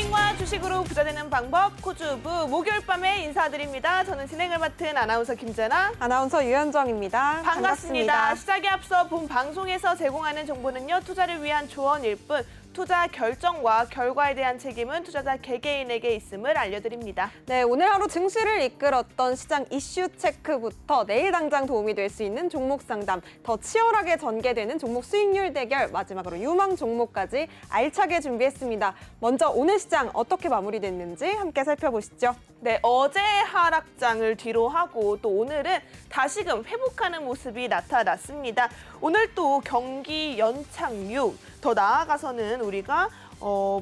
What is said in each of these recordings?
트레이딩과 주식으로 부자 되는 방법 코주부 목요일 밤에 인사드립니다. 저는 진행을 맡은 아나운서 김재나, 아나운서 유현정입니다. 반갑습니다. 시작에 앞서 본 방송에서 제공하는 정보는요, 투자를 위한 조언일 뿐 투자 결정과 결과에 대한 책임은 투자자 개개인에게 있음을 알려드립니다. 네, 오늘 하루 증시를 이끌었던 시장 이슈 체크부터 내일 당장 도움이 될 수 있는 종목 상담, 더 치열하게 전개되는 종목 수익률 대결, 마지막으로 유망 종목까지 알차게 준비했습니다. 먼저 오늘 시장 어떻게 마무리됐는지 함께 살펴보시죠. 네, 어제 하락장을 뒤로 하고 또 오늘은 다시금 회복하는 모습이 나타났습니다. 오늘 또 경기 연착륙, 더 나아가서는 우리가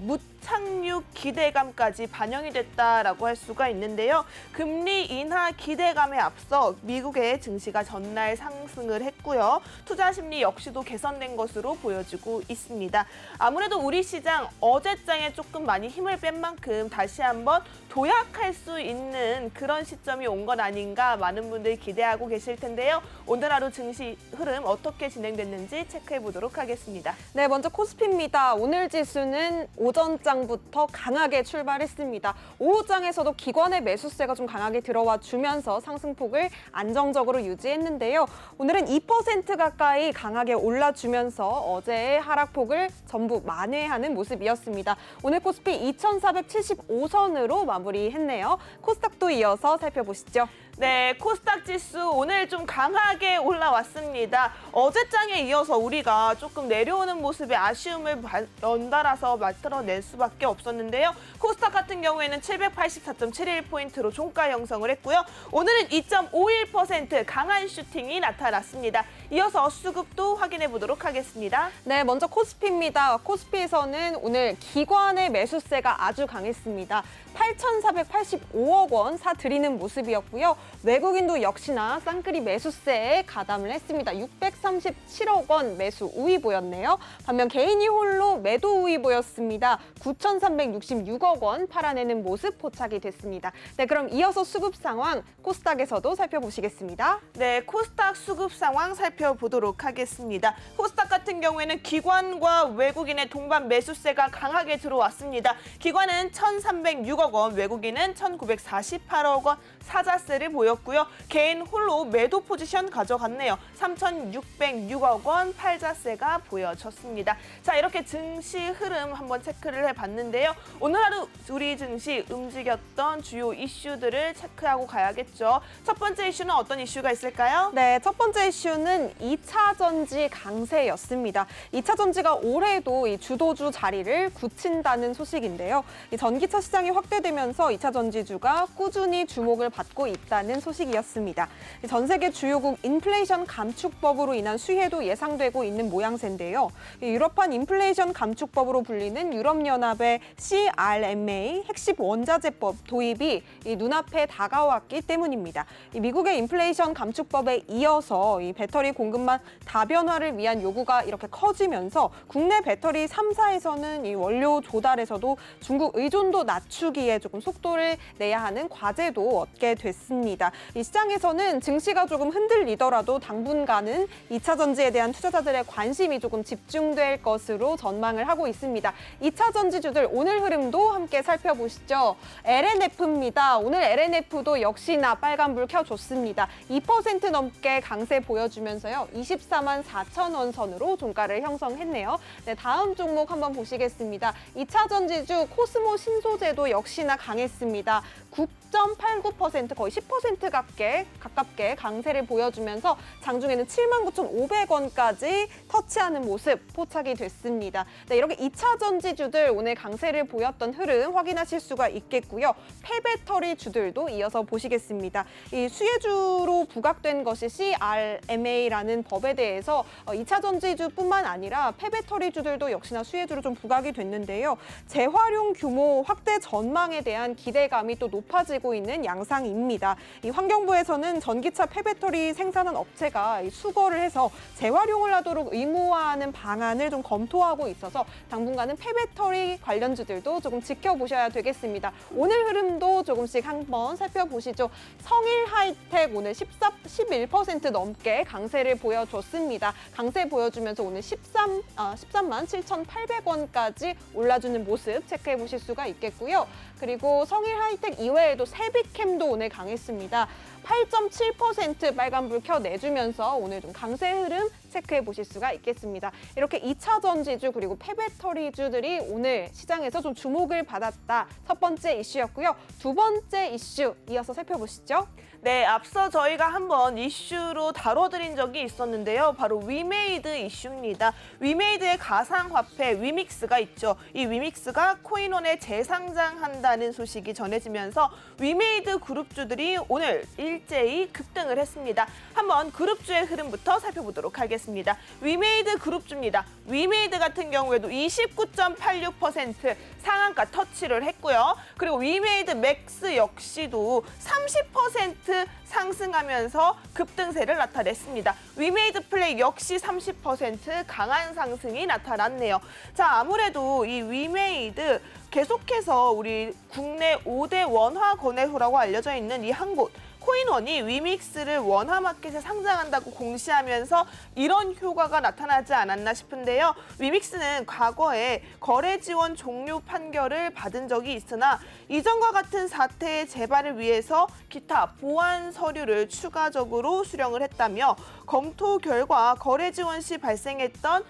무착륙 기대감까지 반영이 됐다라고 할 수가 있는데요. 금리 인하 기대감에 앞서 미국의 증시가 전날 상승을 했고요. 투자 심리 역시도 개선된 것으로 보여지고 있습니다. 아무래도 우리 시장 어제장에 조금 많이 힘을 뺀 만큼 다시 한번 도약할 수 있는 그런 시점이 온 건 아닌가 많은 분들이 기대하고 계실 텐데요. 오늘 하루 증시 흐름 어떻게 진행됐는지 체크해 보도록 하겠습니다. 네, 먼저 코스피입니다. 오늘 지수는 오전장부터 강하게 출발했습니다. 오후장에서도 기관의 매수세가 좀 강하게 들어와 주면서 상승폭을 안정적으로 유지했는데요. 오늘은 2% 가까이 강하게 올라주면서 어제의 하락폭을 전부 만회하는 모습이었습니다. 오늘 코스피 2,475선으로 마무리했네요. 코스닥도 이어서 살펴보시죠. 네, 코스닥 지수 오늘 좀 강하게 올라왔습니다. 어제장에 이어서 우리가 조금 내려오는 모습에 아쉬움을 연달아서 만들어낼 수밖에 없었는데요. 코스닥 같은 경우에는 784.71포인트로 종가 형성을 했고요. 오늘은 2.51% 강한 슈팅이 나타났습니다. 이어서 수급도 확인해 보도록 하겠습니다. 네, 먼저 코스피입니다. 코스피에서는 오늘 기관의 매수세가 아주 강했습니다. 8,485억 원 사들이는 모습이었고요. 외국인도 역시나 쌍끌이 매수세에 가담을 했습니다. 637억 원 매수 우위 보였네요. 반면 개인이 홀로 매도 우위 보였습니다. 9,366억 원 팔아내는 모습 포착이 됐습니다. 네, 그럼 이어서 수급 상황 코스닥에서도 살펴보시겠습니다. 네, 코스닥 수급 상황 살펴보도록 하겠습니다. 코스닥 같은 경우에는 기관과 외국인의 동반 매수세가 강하게 들어왔습니다. 기관은 1,306억 원, 외국인은 1,948억 원 사자세를 보였고요. 개인 홀로 매도 포지션 가져갔네요. 3,606억 원 팔자세가 보여졌습니다. 자, 이렇게 증시 흐름 한번 체크를 해봤는데요. 오늘 하루 우리 증시 움직였던 주요 이슈들을 체크하고 가야겠죠. 첫 번째 이슈는 어떤 이슈가 있을까요? 네, 첫 번째 이슈는 2차 전지 강세였습니다. 2차 전지가 올해도 이 주도주 자리를 굳힌다는 소식인데요. 이 전기차 시장이 확대되면서 2차 전지주가 꾸준히 주목을 받고 있다는 소식이었습니다. 전 세계 주요국 인플레이션 감축법으로 인한 수혜도 예상되고 있는 모양새인데요. 유럽판 인플레이션 감축법으로 불리는 유럽연합의 CRMA 핵심 원자재법 도입이 눈앞에 다가왔기 때문입니다. 미국의 인플레이션 감축법에 이어서 이 배터리 공급망 다변화를 위한 요구가 이렇게 커지면서 국내 배터리 3사에서는 이 원료 조달에서도 중국 의존도 낮추기에 조금 속도를 내야 하는 과제도 얻게 됐습니다. 이 시장에서는 증시가 조금 흔들리더라도 당분간은 2차 전지에 대한 투자자들의 관심이 조금 집중될 것으로 전망을 하고 있습니다. 2차 전지주들 오늘 흐름도 함께 살펴보시죠. LNF입니다. 오늘 LNF도 역시나 빨간불 켜줬습니다. 2% 넘게 강세 보여주면서요. 24만 4천 원 선으로 종가를 형성했네요. 네, 다음 종목 한번 보시겠습니다. 2차 전지주 코스모 신소재도 역시나 강했습니다. 9.89% 거의 10% 가깝게 강세를 보여주면서 장중에는 79,500원까지 터치하는 모습 포착이 됐습니다. 네, 이렇게 2차 전지주들 오늘 강세를 보였던 흐름 확인하실 수가 있겠고요. 폐배터리 주들도 이어서 보시겠습니다. 이 수혜주로 부각된 것이 CRMA라는 법에 대해서 2차 전지주뿐만 아니라 폐배터리 주들도 역시나 수혜주로 좀 부각이 됐는데요. 재활용 규모 확대 전망에 대한 기대감이 또 높아지고 있는 양상입니다. 이 환경부에서는 전기차 폐배터리 생산한 업체가 이 수거를 해서 재활용을 하도록 의무화하는 방안을 좀 검토하고 있어서 당분간은 폐배터리 관련주들도 조금 지켜보셔야 되겠습니다. 오늘 흐름도 조금씩 한번 살펴보시죠. 성일 하이텍 오늘 11% 넘게 강세를 보여줬습니다. 강세 보여주면서 오늘 13만 7,800원까지 올라주는 모습 체크해 보실 수가 있겠고요. 그리고 성일 하이텍 이외에도 세비캠도 오늘 강했습니다. 8.7% 빨간불 켜내주면서 오늘 좀 강세 흐름 체크해 보실 수가 있겠습니다. 이렇게 2차 전지주 그리고 폐배터리주들이 오늘 시장에서 좀 주목을 받았다. 첫 번째 이슈였고요. 두 번째 이슈 이어서 살펴보시죠. 네, 앞서 저희가 한번 이슈로 다뤄드린 적이 있었는데요. 바로 위메이드 이슈입니다. 위메이드의 가상화폐 위믹스가 있죠. 이 위믹스가 코인원에 재상장한다는 소식이 전해지면서 위메이드 그룹주들이 오늘 일제히 급등을 했습니다. 한번 그룹주의 흐름부터 살펴보도록 하겠습니다. 위메이드 그룹주입니다. 위메이드 같은 경우에도 29.86% 상한가 터치를 했고요. 그리고 위메이드 맥스 역시도 30% 상승하면서 급등세를 나타냈습니다. 위메이드 플레이 역시 30% 강한 상승이 나타났네요. 자, 아무래도 이 위메이드 계속해서 우리 국내 5대 원화 거래소라고 알려져 있는 이 한 곳, 코인원이 위믹스를 원화마켓에 상장한다고 공시하면서 이런 효과가 나타나지 않았나 싶은데요. 위믹스는 과거에 거래 지원 종료 판결을 받은 적이 있으나 이전과 같은 사태의 재발을 위해서 기타 보완 서류를 추가적으로 수령을 했다며 검토 결과 거래 지원 시 발생했던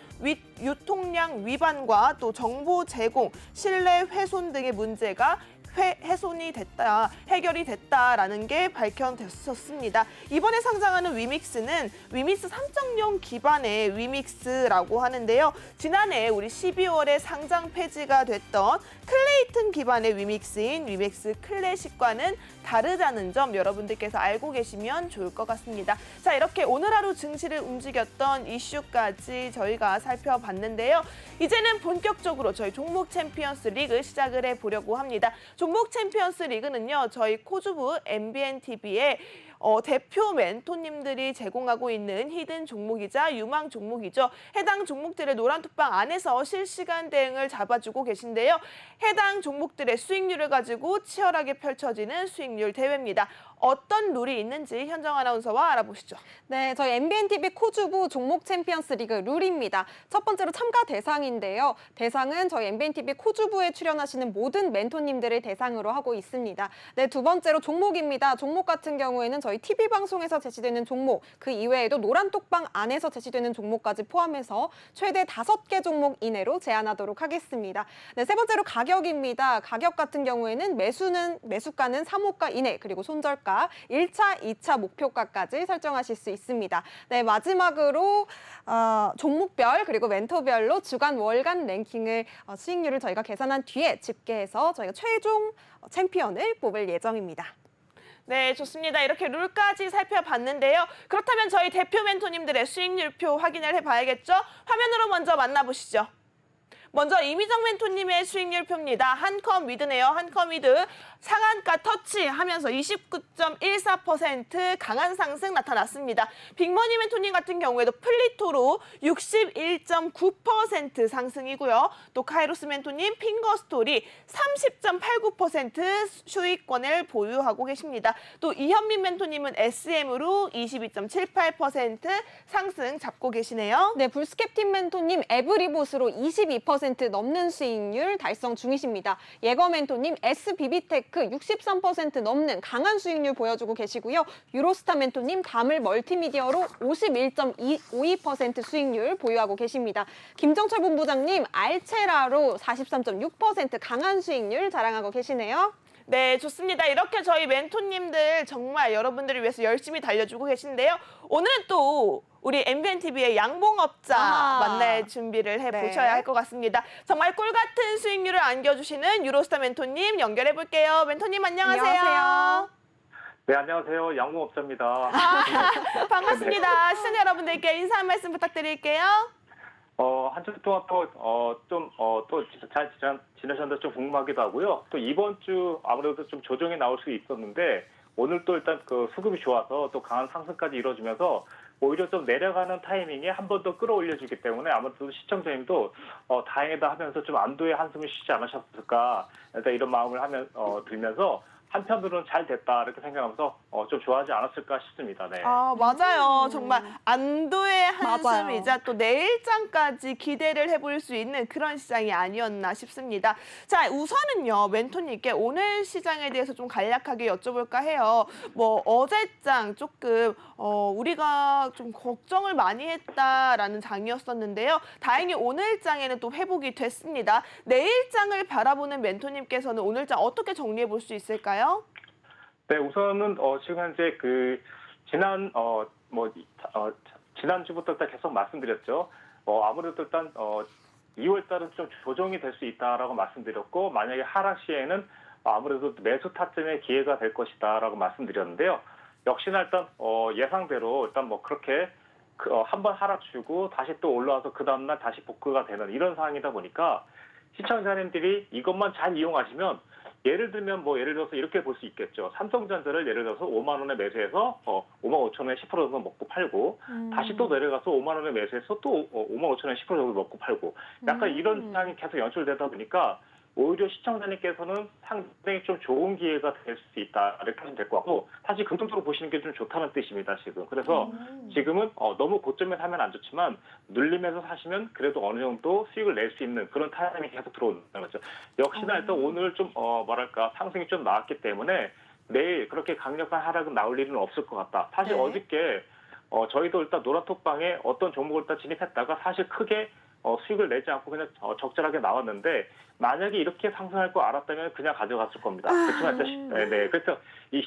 유통량 위반과 또 정보 제공, 신뢰 훼손 등의 문제가 해결이 됐다라는 게 밝혀졌습니다. 이번에 상장하는 위믹스는 위믹스 3.0 기반의 위믹스라고 하는데요. 지난해 우리 12월에 상장 폐지가 됐던 클레이튼 기반의 위믹스인 위믹스 클래식과는 다르다는 점 여러분들께서 알고 계시면 좋을 것 같습니다. 자, 이렇게 오늘 하루 증시를 움직였던 이슈까지 저희가 살펴봤는데요. 이제는 본격적으로 저희 종목 챔피언스 리그 시작을 해보려고 합니다. 종목 챔피언스 리그는요, 저희 코주부 MBNTV의 대표 멘토님들이 제공하고 있는 히든 종목이자 유망 종목이죠. 해당 종목들의 노란톡방 안에서 실시간 대응을 잡아주고 계신데요. 해당 종목들의 수익률을 가지고 치열하게 펼쳐지는 수익률 대회입니다. 어떤 룰이 있는지 현정 아나운서와 알아보시죠. 네, 저희 MBNTV 코주부 종목 챔피언스 리그 룰입니다. 첫 번째로 참가 대상인데요. 대상은 저희 MBNTV 코주부에 출연하시는 모든 멘토님들을 대상으로 하고 있습니다. 네, 두 번째로 종목입니다. 종목 같은 경우에는 저희 TV 방송에서 제시되는 종목, 그 이외에도 노란톡방 안에서 제시되는 종목까지 포함해서 최대 5개 종목 이내로 제한하도록 하겠습니다. 네, 세 번째로 가격입니다. 가격 같은 경우에는 매수가는 3호가 이내, 그리고 손절가 1차, 2차 목표가까지 설정하실 수 있습니다. 네, 마지막으로 종목별 그리고 멘토별로 주간, 월간 랭킹을 수익률을 저희가 계산한 뒤에 집계해서 저희가 최종 챔피언을 뽑을 예정입니다. 네, 좋습니다. 이렇게 룰까지 살펴봤는데요. 그렇다면 저희 대표 멘토님들의 수익률표 확인을 해봐야겠죠? 화면으로 먼저 만나보시죠. 먼저 이미정 멘토님의 수익률표입니다. 한컴 위드네요. 한컴 위드 상한가 터치하면서 29.14% 강한 상승 나타났습니다. 빅머니 멘토님 같은 경우에도 플리토로 61.9% 상승이고요. 또 카이로스 멘토님 핑거스토리 30.89% 수익권을 보유하고 계십니다. 또 이현민 멘토님은 SM으로 22.78% 상승 잡고 계시네요. 네, 불스캡틴 멘토님 에브리봇으로 22% 넘는 수익률 달성 중이십니다. 예거 멘토님 SBB테크 63% 넘는 강한 수익률 보여주고 계시고요. 유로스타 멘토님 다물 멀티미디어로 51.52% 수익률 보유하고 계십니다. 김정철 본부장님 알체라로 43.6% 강한 수익률 자랑하고 계시네요. 네, 좋습니다. 이렇게 저희 멘토님들 정말 여러분들을 위해서 열심히 달려주고 계신데요. 오늘은 또 우리 MBNTV의 양봉업자 만날 준비를 해보셔야 할 것 같습니다. 정말 꿀같은 수익률을 안겨주시는 유로스타 멘토님 연결해볼게요. 멘토님 안녕하세요. 네, 안녕하세요. 양봉업자입니다. 반갑습니다. 네. 시청자 여러분들께 인사 한 말씀 부탁드릴게요. 한 주 동안 또 잘 지내셨는데 좀 궁금하기도 하고요. 또 이번 주 아무래도 좀 조정이 나올 수 있었는데 오늘 또 일단 그 수급이 좋아서 또 강한 상승까지 이루어지면서 오히려 좀 내려가는 타이밍에 한 번 더 끌어올려주기 때문에 아무래도 시청자님도 다행이다 하면서 좀 안도의 한숨을 쉬지 않으셨을까 일단 이런 마음을 들면서 한편으로는 잘 됐다 이렇게 생각하면서 좀 좋아하지 않았을까 싶습니다. 네. 아, 맞아요. 정말 안도의 한숨이자 또 내일장까지 기대를 해볼 수 있는 그런 시장이 아니었나 싶습니다. 자, 우선은요, 멘토님께 오늘 시장에 대해서 좀 간략하게 여쭤볼까 해요. 뭐 어제장 조금 우리가 좀 걱정을 많이 했다라는 장이었었는데요. 다행히 오늘장에는 또 회복이 됐습니다. 내일장을 바라보는 멘토님께서는 오늘장 어떻게 정리해 볼 수 있을까요? 네, 우선은 지금 현재 그 지난주부터 일단 계속 말씀드렸죠. 아무래도 일단 2월 달은 좀 조정이 될 수 있다라고 말씀드렸고 만약에 하락 시에는 아무래도 매수 타점의 기회가 될 것이다라고 말씀드렸는데요. 역시나 일단 예상대로 일단 뭐 그렇게 한 번 하락 주고 다시 또 올라와서 그 다음날 다시 복구가 되는 이런 상황이다 보니까 시청자님들이 이것만 잘 이용하시면 예를 들어서 이렇게 볼 수 있겠죠. 삼성전자를 예를 들어서 5만 원에 매수해서 5만 5천 원에 10% 정도 먹고 팔고 다시 또 내려가서 5만 원에 매수해서 또 5만 5천 원에 10% 정도 먹고 팔고 약간 이런 상황이 계속 연출되다 보니까 오히려 시청자님께서는 상당히 좀 좋은 기회가 될 수 있다 이렇게 하시면 될 것 같고 사실 긍정적으로 보시는 게 좀 좋다는 뜻입니다 지금. 그래서 지금은 너무 고점에 사면 안 좋지만 눌림에서 사시면 그래도 어느 정도 수익을 낼 수 있는 그런 타이밍이 계속 들어오는 거죠. 역시나 일단 오늘 좀 상승이 좀 나왔기 때문에 내일 그렇게 강력한 하락은 나올 일은 없을 것 같다. 사실 네. 어저께 저희도 일단 노라톡방에 어떤 종목을 일단 진입했다가 사실 크게 수익을 내지 않고 그냥 적절하게 나왔는데 만약에 이렇게 상승할 거 알았다면 그냥 가져갔을 겁니다. 그렇지만 네. 그래서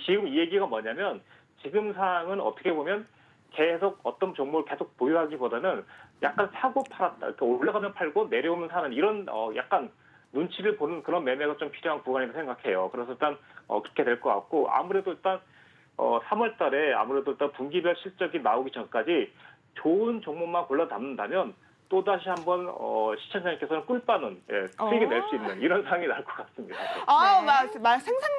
지금 이 얘기가 뭐냐면 지금 상황은 어떻게 보면 계속 어떤 종목을 계속 보유하기보다는 약간 사고 팔았다. 이렇게 올라가면 팔고 내려오면 사는 이런 약간 눈치를 보는 그런 매매가 좀 필요한 구간이라고 생각해요. 그래서 일단 그렇게 될 것 같고 아무래도 일단 3월 달에 아무래도 일단 분기별 실적이 나오기 전까지 좋은 종목만 골라 담는다면 또다시 한번 시청자님께서는 꿀빠는 수익을 낼 수 있는 이런 상황이 날 것 같습니다. 아,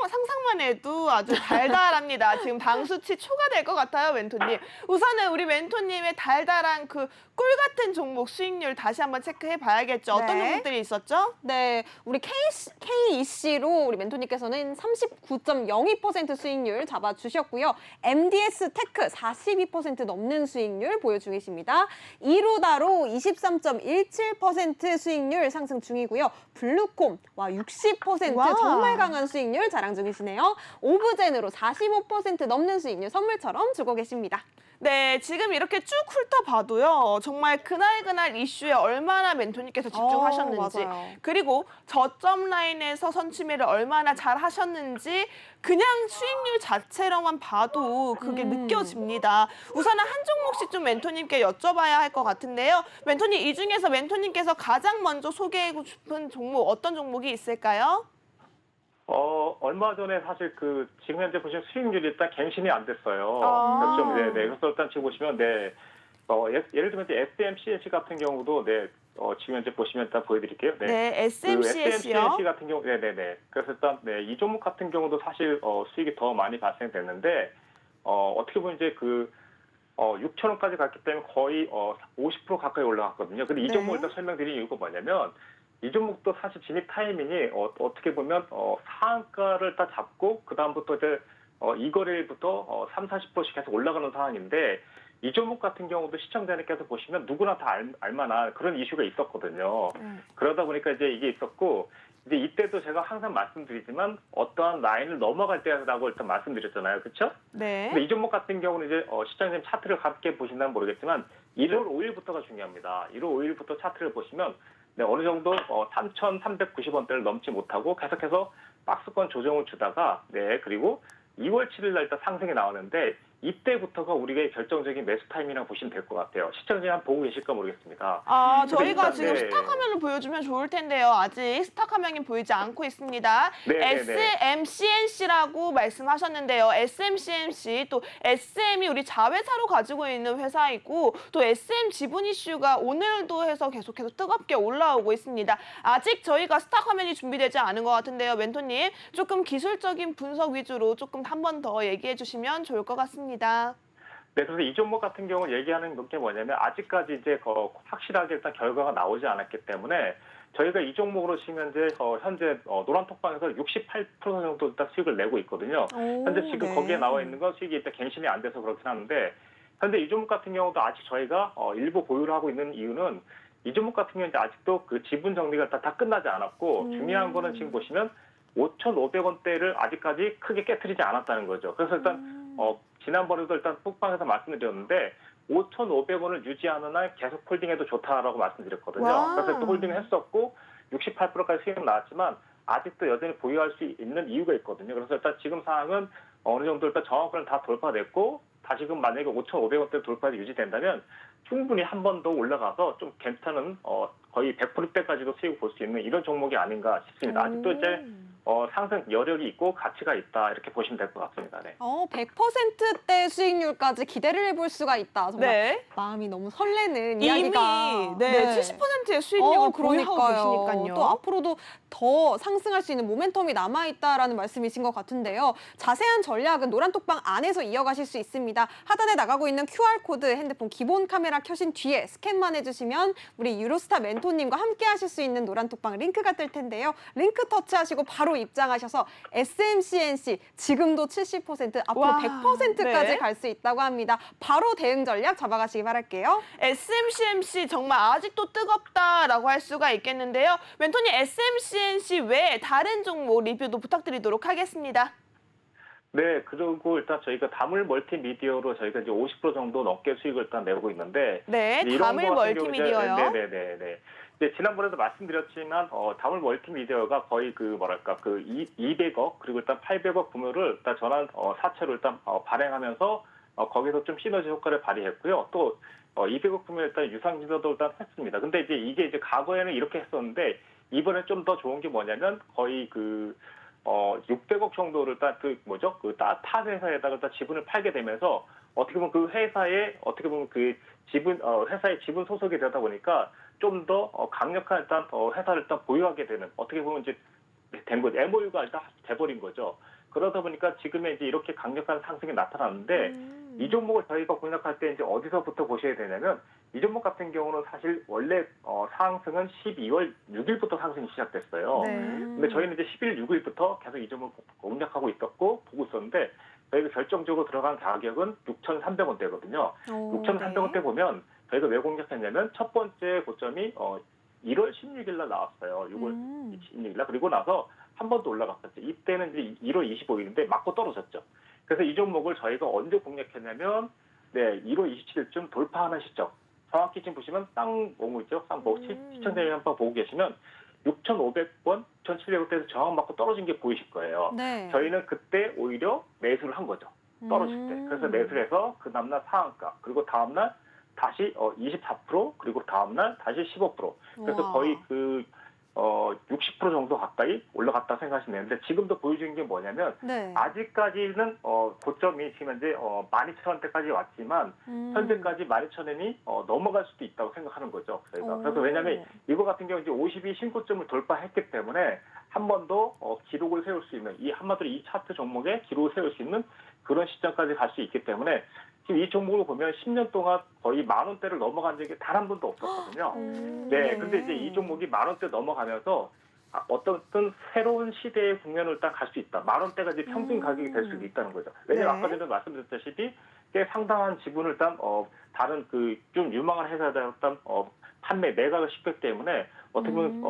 상상만 해도 아주 달달합니다. 지금 당수치 초과될 것 같아요, 멘토님. 우선은 우리 멘토님의 달달한 그 꿀 같은 종목 수익률 다시 한번 체크해 봐야겠죠. 어떤 네. 종목들이 있었죠? 네, 우리 KEC로 우리 멘토님께서는 39.02% 수익률 잡아주셨고요. MDS 테크 42% 넘는 수익률 보여주고 계십니다. 이루다로 23.17% 수익률 상승 중이고요. 블루콤 와 60% 와. 정말 강한 수익률 자랑 중이시네요. 오브젠으로 45% 넘는 수익률 선물처럼 주고 계십니다. 네, 지금 이렇게 쭉 훑어봐도요. 정말 그날 이슈에 얼마나 멘토님께서 집중하셨는지 맞아요. 그리고 저점 라인에서 선취매를 얼마나 잘 하셨는지 그냥 수익률 자체로만 봐도 그게 느껴집니다. 우선은 한 종목씩 좀 멘토님께 여쭤봐야 할 것 같은데요. 멘토님, 이 중에서 멘토님께서 가장 먼저 소개하고 싶은 종목 어떤 종목이 있을까요? 얼마 전에 사실 지금 현재 보시면 수익률이 일단 갱신이 안 됐어요. 아. 그렇죠. 네. 그래서 일단 지금 보시면 예를 들면 이제 SMCC 같은 경우도 지금 현재 보시면 일단 보여드릴게요. 네, SMCS요. SMCC 같은 경우, 네네네. 그래서 일단 이 종목 같은 경우도 사실 수익이 더 많이 발생됐는데 어떻게 보면 이제 6,000원까지 갔기 때문에 거의 50% 가까이 올라갔거든요. 근데 이 종목을 일단 설명드린 이유가 뭐냐면 이 종목도 사실 진입 타이밍이 어떻게 보면 상한가를 딱 잡고 그 다음부터 이제 이 거래일부터 30-40%씩 계속 올라가는 상황인데 이 종목 같은 경우도 시청자님께서 보시면 누구나 다 알만한 그런 이슈가 있었거든요. 그러다 보니까 이제 이게 있었고 이제 이때도 제가 항상 말씀드리지만 어떠한 라인을 넘어갈 때라고 일단 말씀드렸잖아요. 그렇죠? 네. 근데 이 종목 같은 경우는 이제 시청자님 차트를 함께 보신다면 모르겠지만 1월 5일부터가 중요합니다. 1월 5일부터 차트를 보시면 어느 정도 3,390원대를 넘지 못하고 계속해서 박스권 조정을 주다가 그리고 2월 7일 날 일단 상승이 나오는데 이때부터가 우리의 결정적인 매수 타임이라고 보시면 될 것 같아요. 시청자 한 보고 계실까 모르겠습니다. 아, 근데 저희가 일단, 지금 네. 스탁 화면을 보여주면 좋을 텐데요. 아직 스탁 화면이 보이지 않고 있습니다. 네. SMCNC라고 말씀하셨는데요. SMCNC 또 SM이 우리 자회사로 가지고 있는 회사이고 또 SM 지분 이슈가 오늘도 해서 계속해서 뜨겁게 올라오고 있습니다. 아직 저희가 스탁 화면이 준비되지 않은 것 같은데요. 멘토님 조금 기술적인 분석 위주로 조금 한 번 더 얘기해 주시면 좋을 것 같습니다. 네, 그래서 이 종목 같은 경우 얘기하는 게 뭐냐면 아직까지 이제 확실하게 일단 결과가 나오지 않았기 때문에 저희가 이 종목으로 치면 이제 현재 노란톡방에서 68% 정도 일단 수익을 내고 있거든요. 현재 지금 네. 거기에 나와 있는 건 수익이 일단 갱신이 안 돼서 그렇긴 하는데 현재 이 종목 같은 경우도 아직 저희가 일부 보유를 하고 있는 이유는 이 종목 같은 경우는 이제 아직도 그 지분 정리가 다 끝나지 않았고 중요한 거는 지금 보시면 5,500원대를 아직까지 크게 깨트리지 않았다는 거죠. 그래서 일단 지난번에도 일단 톡방에서 말씀드렸는데 5,500원을 유지하는 한 계속 홀딩해도 좋다라고 말씀드렸거든요. 와. 그래서 또 홀딩을 했었고 68%까지 수익은 나왔지만 아직도 여전히 보유할 수 있는 이유가 있거든요. 그래서 일단 지금 상황은 어느 정도 일단 정확을 다 돌파됐고 다시금 만약에 5,500원대 돌파가 유지된다면 충분히 한 번 더 올라가서 좀 괜찮은 거의 100%대까지도 수익을 볼 수 있는 이런 종목이 아닌가 싶습니다. 아직도 이제 상승 여력이 있고 가치가 있다 이렇게 보시면 될 것 같습니다. 네. 100%대 수익률까지 기대를 해볼 수가 있다. 정말 네. 마음이 너무 설레는 이미 이야기가. 네, 70%의 수익률을 보유하고 계시니까요. 또 앞으로도 더 상승할 수 있는 모멘텀이 남아있다라는 말씀이신 것 같은데요. 자세한 전략은 노란톡방 안에서 이어가실 수 있습니다. 하단에 나가고 있는 QR코드 핸드폰 기본 카메라 켜신 뒤에 스캔만 해주시면 우리 유로스타 멘토님과 함께 하실 수 있는 노란톡방 링크가 뜰 텐데요. 링크 터치하시고 바로 입장하셔서 SMCNC 지금도 70% 앞으로 와, 100%까지 네. 갈 수 있다고 합니다. 바로 대응 전략 잡아가시기 바랄게요. SMCNC 정말 아직도 뜨겁다라고 할 수가 있겠는데요. 멘토님 SMCNC 외에 다른 종목 리뷰도 부탁드리도록 하겠습니다. 네, 그리고 일단 저희가 다물 멀티미디어로 저희가 이제 50% 정도 넘게 수익을 일단 내고 있는데 네, 이제 다물 거 같은 경우 멀티미디어요. 네네네. 이제 지난번에도 말씀드렸지만 다물 멀티미디어가 거의 그 뭐랄까 그 200억 그리고 일단 800억 규모를 일단 전환 사채로 일단 발행하면서 거기서 좀 시너지 효과를 발휘했고요. 또 200억 규모 일단 유상증자도 일단 했습니다. 근데 이게 과거에는 이렇게 했었는데 이번에 좀 더 좋은 게 뭐냐면 거의 600억 정도를 일단 타 회사에다가 일단 지분을 팔게 되면서 어떻게 보면 그 회사에 어떻게 보면 그 지분 회사의 지분 소속이 되다 보니까 좀 더 강력한 일단 회사를 일단 보유하게 되는 어떻게 보면 이제 된 거죠. MOU가 일단 돼버린 거죠. 그러다 보니까 지금의 이제 이렇게 강력한 상승이 나타났는데 이 종목을 저희가 공략할 때 이제 어디서부터 보셔야 되냐면 이 종목 같은 경우는 사실 원래 상승은 12월 6일부터 상승이 시작됐어요. 네. 근데 저희는 이제 11월 6일부터 계속 이 종목을 공략하고 있었고 보고 있었는데 저희가 결정적으로 들어간 가격은 6,300원대거든요. 6,300원대 보면 저희가 왜 공략했냐면 첫 번째 고점이 1월 16일 날 나왔어요. 6월 16일 날. 그리고 나서 한 번 더 올라갔었죠. 이때는 이제 1월 25일인데 맞고 떨어졌죠. 그래서 이 종목을 저희가 언제 공략했냐면 1월 27일쯤 돌파하는 시점. 정확히 지금 보시면 쌍봉 있죠? 쌍봉. 시청자님 한번 보고 계시면 6,500원, 1,700원대에서 저항 맞고 떨어진 게 보이실 거예요. 네. 저희는 그때 오히려 매수를 한 거죠. 떨어질 때. 그래서 매수를 해서 그 다음날 상한가. 그리고 다음날 다시 24% 그리고 다음날 다시 15%. 그래서 우와. 거의 60% 정도 가까이 올라갔다 생각하시면 되는데 지금도 보여주는 게 뭐냐면 네. 아직까지는 고점이 지금 현재 12,000원대까지 왔지만 현재까지 12,000원이 넘어갈 수도 있다고 생각하는 거죠. 저희가. 그래서 왜냐하면 이거 같은 경우 이제 52 신고점을 돌파했기 때문에 한 번 더 기록을 세울 수 있는 이 한마디로 이 차트 종목에 기록을 세울 수 있는 그런 시점까지 갈 수 있기 때문에 지금 이 종목을 보면 10년 동안 거의 10,000원대를 넘어간 적이 단 한 번도 없었거든요. 네, 근데 이제 이 종목이 10,000원대 넘어가면서 어떤 새로운 시대의 국면을 일단 갈 수 있다. 10,000원대가 이제 평균 가격이 될 수도 있다는 거죠. 왜냐면 네. 아까 전에 말씀드렸다시피 꽤 상당한 지분을 일단 다른 좀 유망한 회사들 일단 매각을 시켰기 때문에 어떻게 보면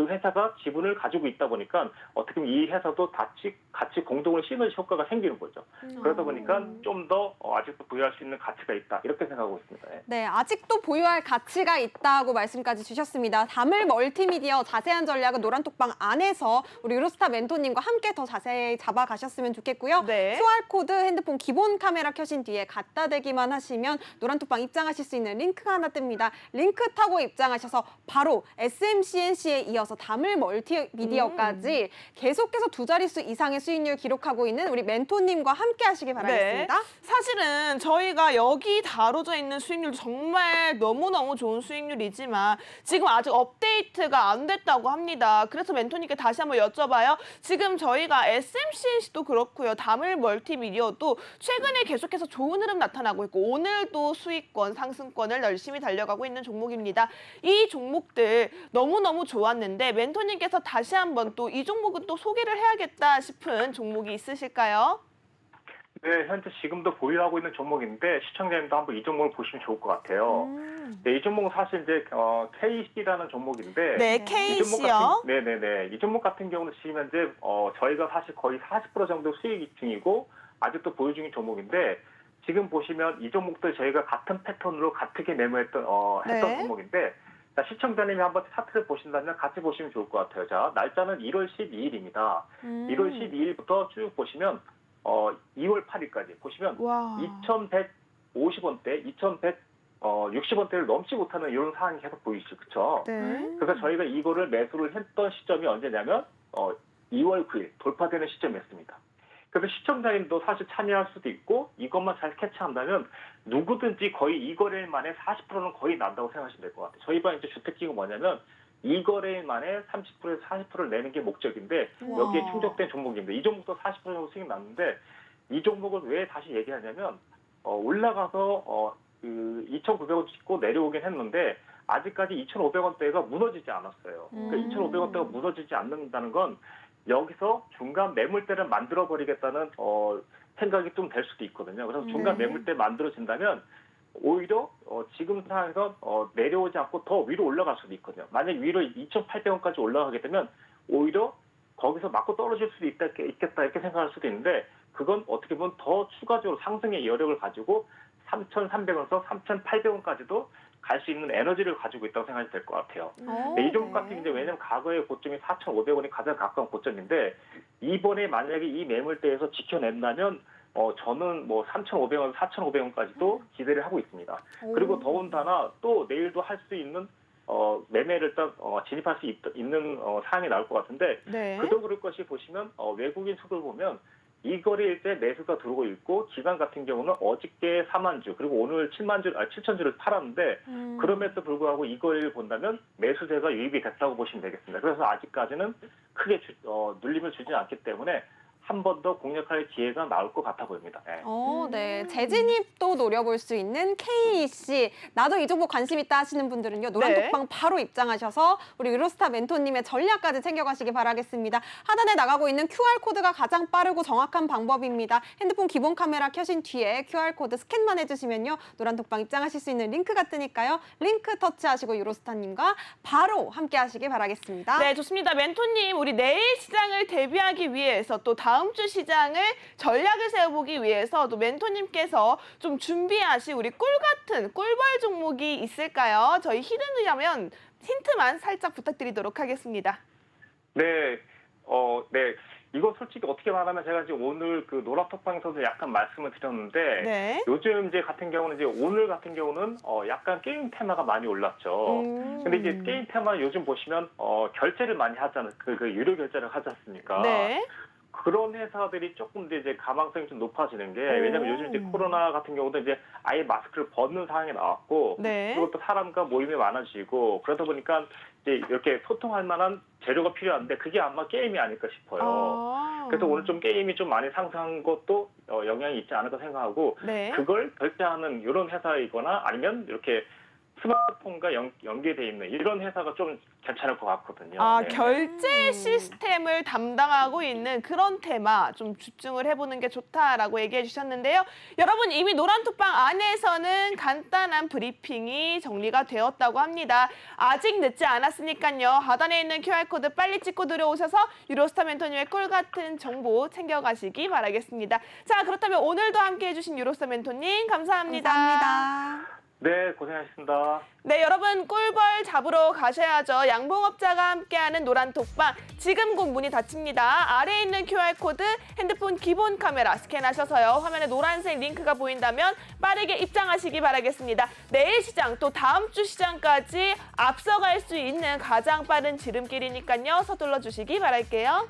그 회사가 지분을 가지고 있다 보니까 어떻게 보면 이 회사도 같이 공동으로 시너지 효과가 생기는 거죠. 그러다 보니까 좀 더 아직도 부여할 수 있는 가치가 있다 이렇게 생각하고 있습니다. 예. 네, 아직도 보유할 가치가 있다고 말씀까지 주셨습니다. 다물 멀티미디어 자세한 전략은 노란톡방 안에서 우리 유로스타 멘토님과 함께 더 자세히 잡아가셨으면 좋겠고요. 네. QR코드 핸드폰 기본 카메라 켜신 뒤에 갖다 대기만 하시면 노란톡방 입장하실 수 있는 링크가 하나 뜹니다. 링크 타고 입장하셔서 바로 SMCNC에 이어서 다물 멀티미디어까지 계속해서 두 자릿수 이상의 수익률 기록하고 있는 우리 멘토님과 함께 하시길 바라겠습니다. 네. 사실은 저희가 여기 다뤄져 있는 수익률도 정말 너무너무 좋은 수익률이지만 지금 아직 업데이트가 안 됐다고 합니다. 그래서 멘토님께 다시 한번 여쭤봐요. 지금 저희가 SMCNC도 그렇고요. 다물 멀티미디어도 최근에 계속해서 좋은 흐름 나타나고 있고 오늘도 수익권, 상승권을 열심히 달려가고 있는 종목입니다. 이 종목들 너무너무 좋았는데 멘토님께서 다시 한번 또 이 종목은 또 소개를 해야겠다 싶은 종목이 있으실까요? 네, 현재 지금도 보유하고 있는 종목인데 시청자님도 한번 이 종목을 보시면 좋을 것 같아요. 네, 이 종목은 사실 이제 KC라는 종목인데 네, 네. KC요. 이 종목 같은 경우는 지금 현재 저희가 사실 거의 40% 정도 수익 중이고 아직도 보유 중인 종목인데 지금 보시면 이 종목들 저희가 같은 패턴으로 같게 매매했던 했던 네. 종목인데 자, 시청자님이 한번 차트를 보신다면 같이 보시면 좋을 것 같아요. 자, 날짜는 1월 12일입니다. 1월 12일부터 쭉 보시면 2월 8일까지 보시면 와. 2,150원대, 2,160원대를 넘지 못하는 이런 상황이 계속 보이시죠, 그렇죠? 네. 그래서 저희가 이거를 매수를 했던 시점이 언제냐면 2월 9일 돌파되는 시점이었습니다. 그래서 시청자님도 사실 참여할 수도 있고 이것만 잘 캐치한다면 누구든지 거의 이 거래일 만에 40%는 거의 난다고 생각하시면 될 것 같아요. 저희 반 이제 주택기가 뭐냐면 이 거래일 만에 30%에서 40%를 내는 게 목적인데 여기에 와. 충족된 종목입니다. 이 종목도 40% 정도 수익 났는데 이 종목을 왜 다시 얘기하냐면 올라가서 그 2,900원 찍고 내려오긴 했는데 아직까지 2,500원대가 무너지지 않았어요. 그러니까 2,500원대가 무너지지 않는다는 건 여기서 중간 매물대를 만들어 버리겠다는 생각이 좀 될 수도 있거든요. 그래서 중간 매물대 만들어진다면 오히려 지금 상황에서 내려오지 않고 더 위로 올라갈 수도 있거든요. 만약 위로 2,800원까지 올라가게 되면 오히려 거기서 맞고 떨어질 수도 있겠다 이렇게 생각할 수도 있는데 그건 어떻게 보면 더 추가적으로 상승의 여력을 가지고 3,300원에서 3,800원까지도 갈 수 있는 에너지를 가지고 있다고 생각이 될 것 같아요. 이 종목 같은 경우는 왜냐하면 과거의 고점이 4,500원이 가장 가까운 고점인데 이번에 만약에 이 매물대에서 지켜낸다면 저는 뭐 3,500원, 4,500원까지도 기대를 하고 있습니다. 그리고 더군다나 또 내일도 할 수 있는 매매를 일단 진입할 수 있는 사항이 나올 것 같은데 네. 그도 그럴 것이 보시면 외국인 수를 보면 이 거래일 때 매수가 들어오고 있고 기간 같은 경우는 어저께 4만 주 그리고 오늘 7천 주를 팔았는데 그럼에도 불구하고 이 거래를 본다면 매수세가 유입이 됐다고 보시면 되겠습니다. 그래서 아직까지는 크게 눌림을 주지 않기 때문에 한 번 더 공략할 기회가 나올 것 같아 보입니다. 네. 네. 재진입도 노려볼 수 있는 KC. 나도 이 종목 관심 있다 하시는 분들은요. 노란톡방 바로 입장하셔서 우리 유로스타 멘토님의 전략까지 챙겨가시기 바라겠습니다. 하단에 나가고 있는 QR코드가 가장 빠르고 정확한 방법입니다. 핸드폰 기본 카메라 켜신 뒤에 QR코드 스캔만 해주시면요. 노란톡방 입장하실 수 있는 링크가 뜨니까요. 링크 터치하시고 유로스타님과 바로 함께 하시기 바라겠습니다. 네, 좋습니다. 멘토님, 우리 내일 시장을 대비하기 위해서 또 다음 주 시장을 전략을 세워보기 위해서 또 멘토님께서 좀 준비하신 우리 꿀 같은 꿀벌 종목이 있을까요? 저희 히든이라면 힌트만 살짝 부탁드리도록 하겠습니다. 네, 네. 이거 솔직히 어떻게 말하면 제가 이제 오늘 그 노라톡방에서도 약간 말씀을 드렸는데 네. 요즘 이제 같은 경우는 이제 오늘 같은 경우는 약간 게임 테마가 많이 올랐죠. 근데 이제 게임 테마 요즘 보시면 결제를 많이 하잖아요. 그 유료 결제를 하지 않습니까? 네. 그런 회사들이 조금 더 이제 가망성이 좀 높아지는 게 왜냐면 요즘 이제 코로나 같은 경우도 이제 아예 마스크를 벗는 상황이 나왔고 네. 그리고 또 사람과 모임이 많아지고 그러다 보니까 이제 이렇게 소통할 만한 재료가 필요한데 그게 아마 게임이 아닐까 싶어요. 그래서 오늘 좀 게임이 좀 많이 상승한 것도 영향이 있지 않을까 생각하고 네. 그걸 결제하는 이런 회사이거나 아니면 이렇게 스마트폰과 연계돼 있는 이런 회사가 좀 괜찮을 것 같거든요. 아, 네. 결제 시스템을 담당하고 있는 그런 테마 좀 집중을 해보는 게 좋다라고 얘기해 주셨는데요. 여러분 이미 노란톡방 안에서는 간단한 브리핑이 정리가 되었다고 합니다. 아직 늦지 않았으니까요. 하단에 있는 QR코드 빨리 찍고 들어오셔서 유로스타 멘토님의 꿀 같은 정보 챙겨가시기 바라겠습니다. 자, 그렇다면 오늘도 함께해 주신 유로스타 멘토님 감사합니다. 감사합니다. 네, 고생하셨습니다. 네, 여러분 꿀벌 잡으러 가셔야죠. 양봉업자가 함께하는 노란톡방 지금 곧 문이 닫힙니다. 아래에 있는 QR코드 핸드폰 기본 카메라 스캔하셔서요. 화면에 노란색 링크가 보인다면 빠르게 입장하시기 바라겠습니다. 내일 시장 또 다음 주 시장까지 앞서갈 수 있는 가장 빠른 지름길이니까요. 서둘러 주시기 바랄게요.